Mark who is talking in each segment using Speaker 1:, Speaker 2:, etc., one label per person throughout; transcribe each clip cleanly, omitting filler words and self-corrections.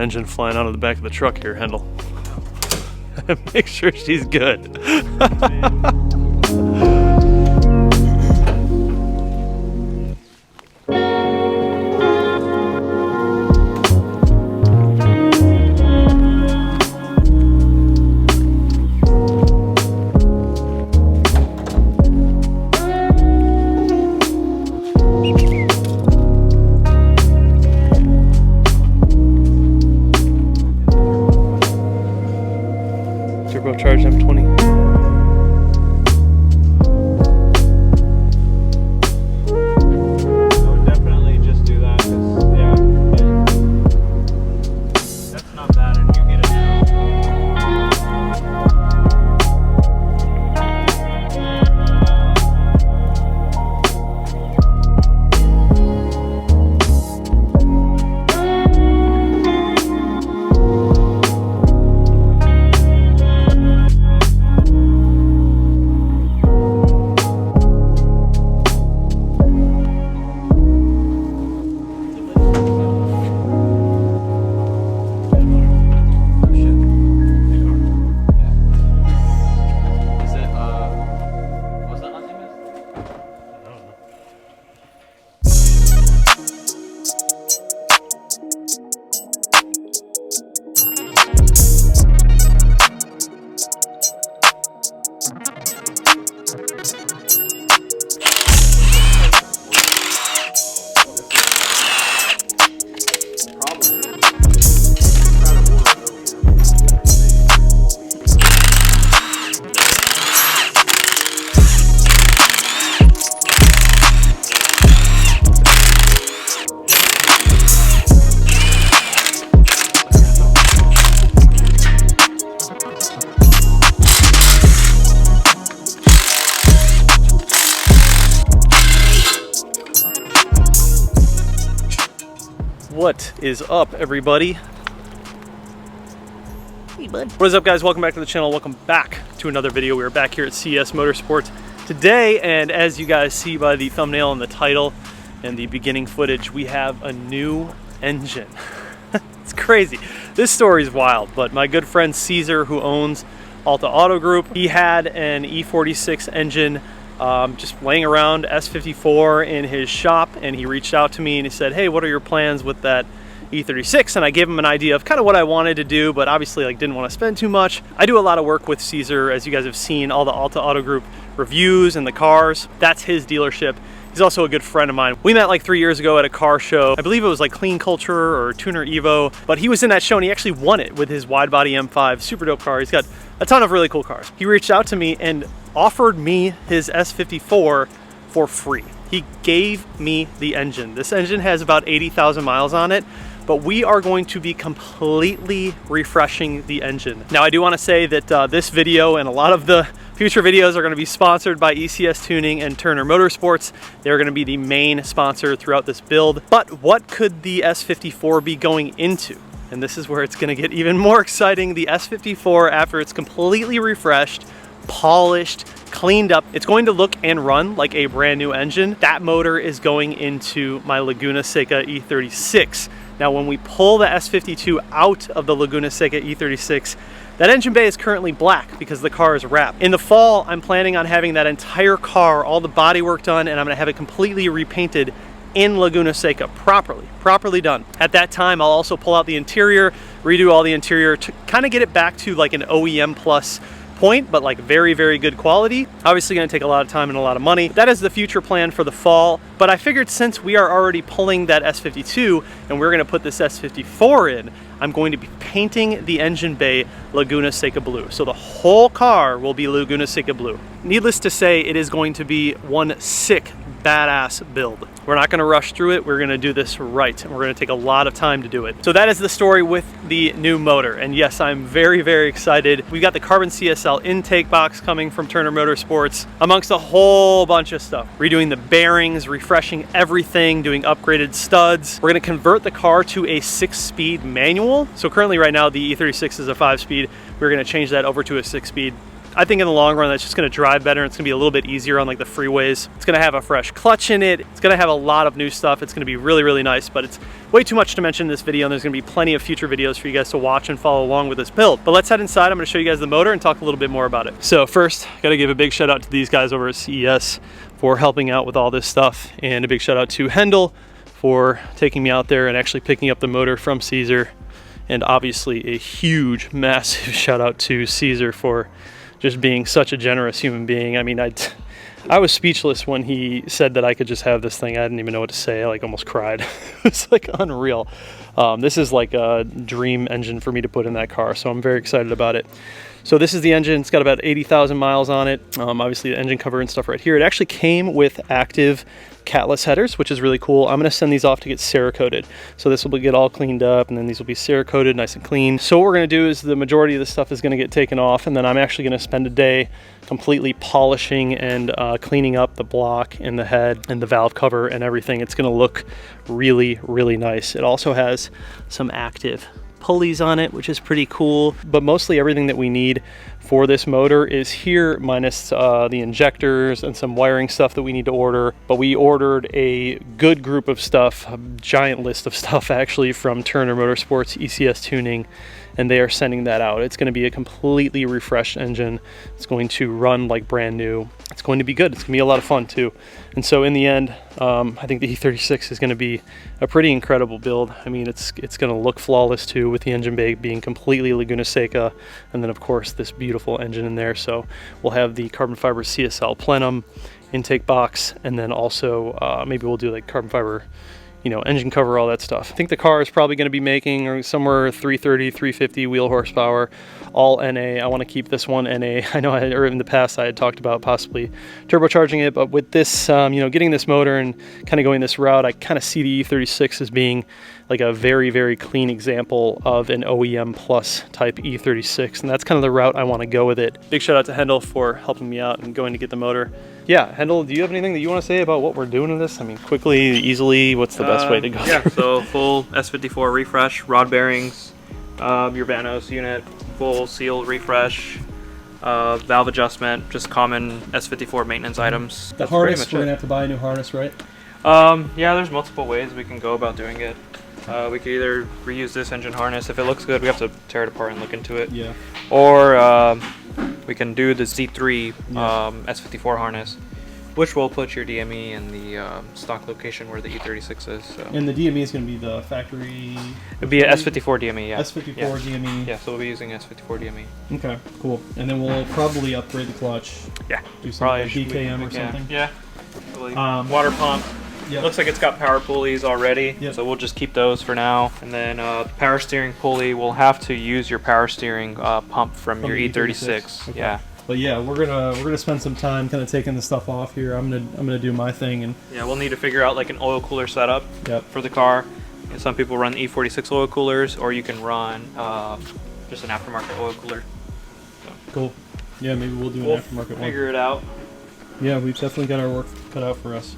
Speaker 1: engine flying out of the back of the truck here, Hendel. Make sure she's good. Turbocharged M20.
Speaker 2: I would definitely just do that because, yeah, that's not bad and you get it now.
Speaker 1: What is up, everybody? Hey, bud. What is up, guys? Welcome back to the channel. Welcome back to another video. We are back here at CS Motorsports today, and as you guys see by the thumbnail and the title and the beginning footage, we have a new engine. It's crazy. This story is wild, but my good friend Caesar, who owns Alta Auto Group, he had an E36 engine just laying around, S54, in his shop, and he reached out to me and he said, hey, what are your plans with that E36? And I gave him an idea of kind of what I wanted to do, but obviously didn't want to spend too much. I do a lot of work with Caesar, as you guys have seen, all the Alta Auto Group reviews and the cars. That's his dealership. He's also a good friend of mine. We met like 3 years ago at a car show. I believe it was like Clean Culture or Tuner Evo, but he was in that show and he actually won it with his wide body M5 super dope car. He's got a ton of really cool cars. He reached out to me and offered me his S54 for free. He gave me the engine. This engine has about 80,000 miles on it, but we are going to be completely refreshing the engine. Now, I do want to say that this video and a lot of the future videos are going to be sponsored by ECS Tuning and Turner Motorsports. They're going to be the main sponsor throughout this build. But what could the S54 be going into? And this is where it's going to get even more exciting. The S54, after it's completely refreshed, polished, cleaned up, it's going to look and run like a brand new engine. That motor is going into my Laguna Seca E36. Now, when we pull the S52 out of the Laguna Seca E36, that engine bay is currently black because the car is wrapped. In the fall, I'm planning on having that entire car, all the body work done, and I'm gonna have it completely repainted in Laguna Seca, properly done. At that time, I'll also pull out the interior, redo all the interior to kind of get it back to like an OEM plus point, but like very, very good quality. Obviously gonna take a lot of time and a lot of money. That is the future plan for the fall, but I figured since we are already pulling that S52 and we're gonna put this S54 in, I'm going to be painting the engine bay Laguna Seca blue. So the whole car will be Laguna Seca blue. Needless to say, it is going to be one sick, badass build. We're not gonna rush through it. We're gonna do this right, and we're gonna take a lot of time to do it. So that is the story with the new motor. And yes, I'm very, very excited. We've got the carbon CSL intake box coming from Turner Motorsports, amongst a whole bunch of stuff. Redoing the bearings, refreshing everything, doing upgraded studs. We're gonna convert the car to a 6-speed manual. So currently right now, the E36 is a 5-speed. We're gonna change that over to a 6-speed. I think in the long run, that's just gonna drive better. It's gonna be a little bit easier on like the freeways. It's gonna have a fresh clutch in it. It's gonna have a lot of new stuff. It's gonna be really, really nice, but it's way too much to mention in this video, and there's gonna be plenty of future videos for you guys to watch and follow along with this build. But let's head inside. I'm gonna show you guys the motor and talk a little bit more about it. So first, I gotta give a big shout out to these guys over at CES for helping out with all this stuff, and a big shout out to Hendel for taking me out there and actually picking up the motor from Caesar. And obviously a huge, massive shout out to Caesar for just being such a generous human being. I mean, I was speechless when he said that I could just have this thing. I didn't even know what to say. I like almost cried. It's like unreal. This is like a dream engine for me to put in that car, so I'm very excited about it. So this is the engine. It's got about 80,000 miles on it. Obviously the engine cover and stuff right here. It actually came with active catless headers, which is really cool. I'm gonna send these off to get Cerakoted. So this will get all cleaned up, and then these will be Cerakoted, nice and clean. So what we're gonna do is the majority of this stuff is gonna get taken off, and then I'm actually gonna spend a day completely polishing and cleaning up the block and the head and the valve cover and everything. It's gonna look really, really nice. It also has some active pulleys on it, which is pretty cool, but mostly everything that we need for this motor is here, minus the injectors and some wiring stuff that we need to order. But we ordered a good group of stuff, a giant list of stuff actually, from Turner Motorsports ECS Tuning, and they are sending that out. It's going to be a completely refreshed engine. It's going to run like brand new. It's going to be good. It's going to be a lot of fun too. And so in the end, I think the E36 is going to be a pretty incredible build. I mean, it's going to look flawless too, with the engine bay being completely Laguna Seca, and then of course this beautiful engine in there. So we'll have the carbon fiber CSL plenum intake box, and then also maybe we'll do like carbon fiber, you know, engine cover, all that stuff. I think the car is probably going to be making somewhere 330, 350 wheel horsepower, all NA. I want to keep this one NA. I know or in the past I had talked about possibly turbocharging it, but with this, you know, getting this motor and kind of going this route, I kind of see the E36 as being like a very, very clean example of an OEM plus type E36, and that's kind of the route I want to go with it. Big shout out to Hendel for helping me out and going to get the motor. Yeah, Hendel, do you have anything that you want to say about what we're doing with this? I mean, quickly, easily, what's the best way to go?
Speaker 2: Yeah, so full S54 refresh, rod bearings, your Vanos unit, full seal refresh, valve adjustment, just common S54 maintenance items.
Speaker 1: The harness, we're going to have to buy a new harness, right?
Speaker 2: Yeah, there's multiple ways we can go about doing it. We could either reuse this engine harness. If it looks good, we have to tear it apart and look into it. Yeah. Or we can do the Z3 S54 harness, which will put your DME in the stock location where the E36 is. So.
Speaker 1: And the DME is going to be the factory?
Speaker 2: It'd be a S54 DME, yeah.
Speaker 1: S54 DME.
Speaker 2: Yeah, so we'll be using S54 DME.
Speaker 1: Okay, cool. And then we'll probably upgrade the clutch.
Speaker 2: Yeah.
Speaker 1: Do some like DKM or something.
Speaker 2: Yeah. Water pump. Yep. Looks like it's got power pulleys already, so we'll just keep those for now. And then power steering pulley, we'll have to use your power steering pump from your E36. Okay. Yeah. But yeah, we're gonna spend some time kind of taking the stuff off here. I'm gonna do my thing, and yeah, we'll need to figure out like an oil cooler setup for the car. And some people run E46 oil coolers, or you can run just an aftermarket oil cooler. So. Cool. Yeah, maybe we'll do an aftermarket one. Figure it out. Yeah, we've definitely got our work cut out for us.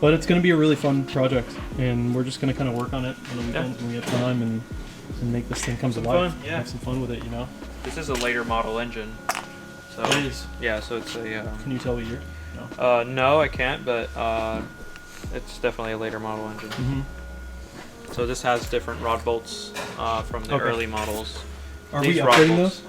Speaker 2: But it's going to be a really fun project, and we're just going to kind of work on it on the weekends when we have time and make this thing come to life. Yeah. Have some fun with it, you know. This is a later model engine. So it is. Yeah, so it's a. Can you tell what year? No. No, I can't, but it's definitely a later model engine. Mm-hmm. So this has different rod bolts from the early models. Are we upgrading those?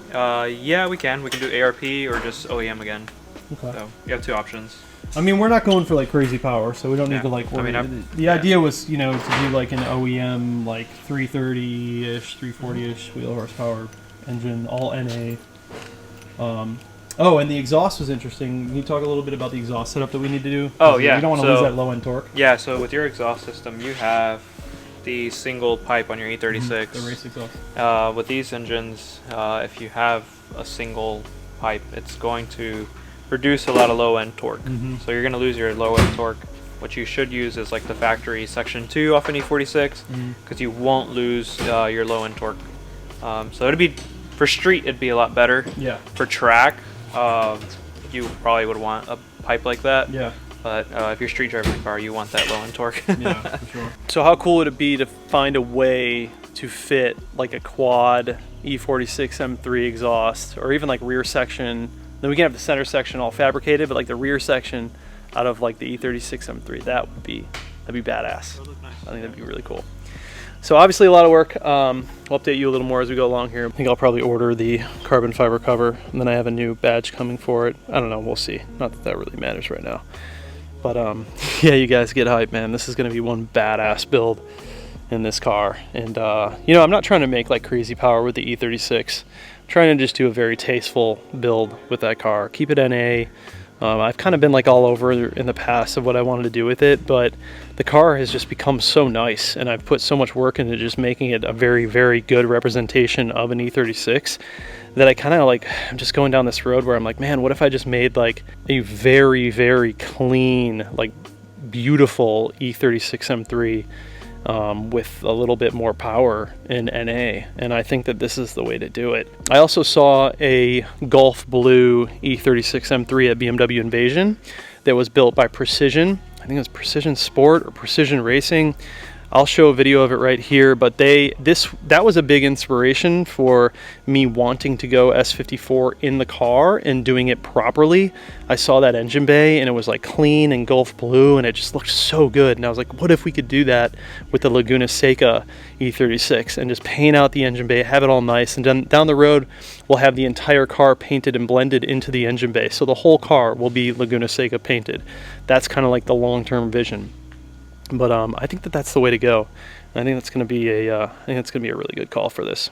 Speaker 2: Yeah, we can. We can do ARP or just OEM again. Okay. So you have two options. I mean, we're not going for like crazy power, so we don't need to like worry. I mean, the idea was, you know, to do like an OEM like 330-ish, 340-ish wheel horsepower engine, all NA. Oh, and the exhaust was interesting. Can you talk a little bit about the exhaust setup that we need to do? Oh, yeah. You don't want to lose that low end torque. Yeah, so with your exhaust system, you have the single pipe on your E36. The race exhaust. With these engines, if you have a single pipe, it's going to reduce a lot of low end torque. So you're going to lose your low end torque. What you should use is like the factory section 2 off an E46, because you won't lose your low end torque. So it'd be, for street, it'd be a lot better. Yeah. For track, you probably would want a pipe like that. Yeah. But if you're street driving the car, you want that low end torque. Yeah, for sure. So how cool would it be to find a way to fit like a quad E46 M3 exhaust, or even like rear section,
Speaker 1: Then we can have the center section all fabricated, but like the rear section out of like the E36 M3, that'd be badass. I think that'd be really cool. So obviously a lot of work. I'll update you a little more as we go along here. I think I'll probably order the carbon fiber cover, and then I have a new badge coming for it. I don't know, we'll see. Not that that really matters right now. But yeah, you guys get hyped, man. This is gonna be one badass build in this car. And you know, I'm not trying to make like crazy power with the E36. I'm trying to just do a very tasteful build with that car. Keep it NA. I've kind of been like all over in the past of what I wanted to do with it, but the car has just become so nice, and I've put so much work into just making it a very, very good representation of an E36 that I kind of like, I'm just going down this road where I'm like, man, what if I just made like a very, very clean, like beautiful E36 M3 with a little bit more power in NA, and I think that this is the way to do it. I also saw a Gulf Blue E36 M3 at BMW Invasion that was built by Precision. I think it was Precision Sport or Precision Racing. I'll show a video of it right here, but that was a big inspiration for me wanting to go S54 in the car and doing it properly. I saw that engine bay and it was like clean and Gulf Blue, and it just looked so good. And I was like, what if we could do that with the Laguna Seca E36 and just paint out the engine bay, have it all nice, and then down the road we'll have the entire car painted and blended into the engine bay. So the whole car will be Laguna Seca painted. That's kind of like the long-term vision. But I think that that's the way to go. And I think that's going to be a really good call for this.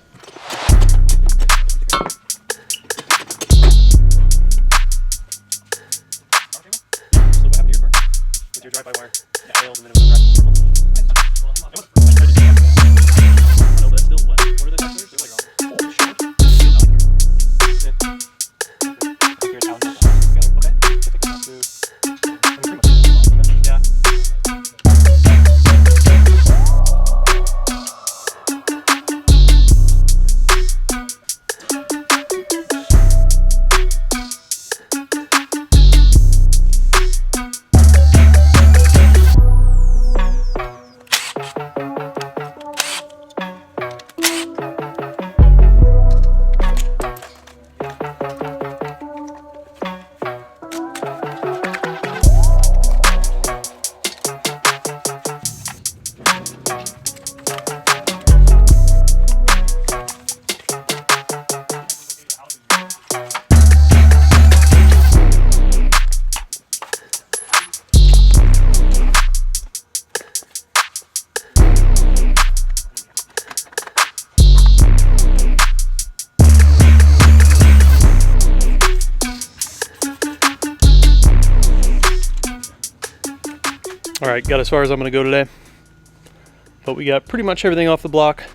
Speaker 1: All right, got as far as I'm gonna go today, but we got pretty much everything off the block.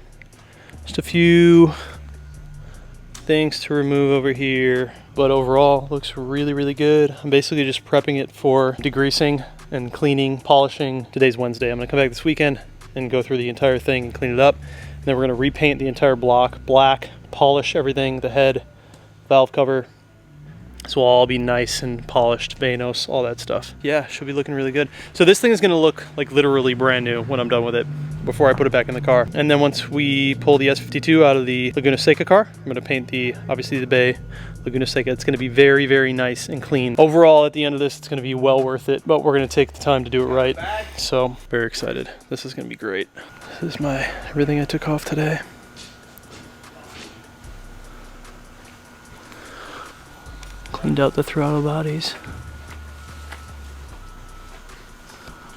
Speaker 1: Just a few things to remove over here, but overall looks really, really good. I'm basically just prepping it for degreasing and cleaning, polishing. Today's Wednesday. I'm gonna come back this weekend and go through the entire thing and clean it up. And then we're gonna repaint the entire block black, polish everything, the head, valve cover. So it'll all be nice and polished, Vanos, all that stuff. Yeah, should be looking really good. So this thing is gonna look like literally brand new when I'm done with it, before I put it back in the car. And then once we pull the S52 out of the Laguna Seca car, I'm gonna paint obviously the bay, Laguna Seca. It's gonna be very, very nice and clean. Overall, at the end of this, it's gonna be well worth it, but we're gonna take the time to do it right. So, very excited. This is gonna be great. This is everything I took off today. Cleaned out the throttle bodies.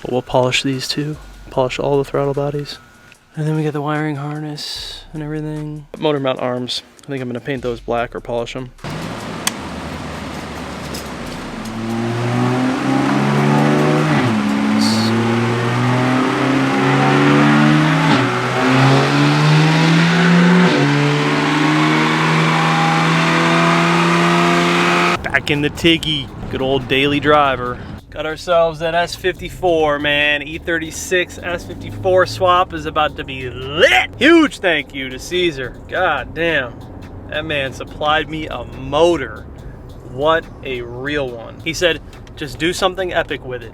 Speaker 1: But we'll polish these too. Polish all the throttle bodies. And then we get the wiring harness and everything. Motor mount arms. I think I'm gonna paint those black or polish them. Back in the Tiggy, good old daily driver. Got ourselves an S54, man. E36 S54 swap is about to be lit. Huge thank you to Caesar. God damn, that man supplied me a motor. What a real one. He said, just do something epic with it.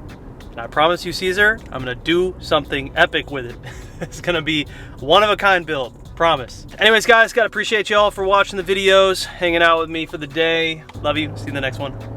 Speaker 1: And I promise you, Caesar, I'm gonna do something epic with it. It's gonna be one of a kind build. Promise. Anyways, guys, gotta appreciate y'all for watching the videos, hanging out with me for the day. Love you. See you in the next one.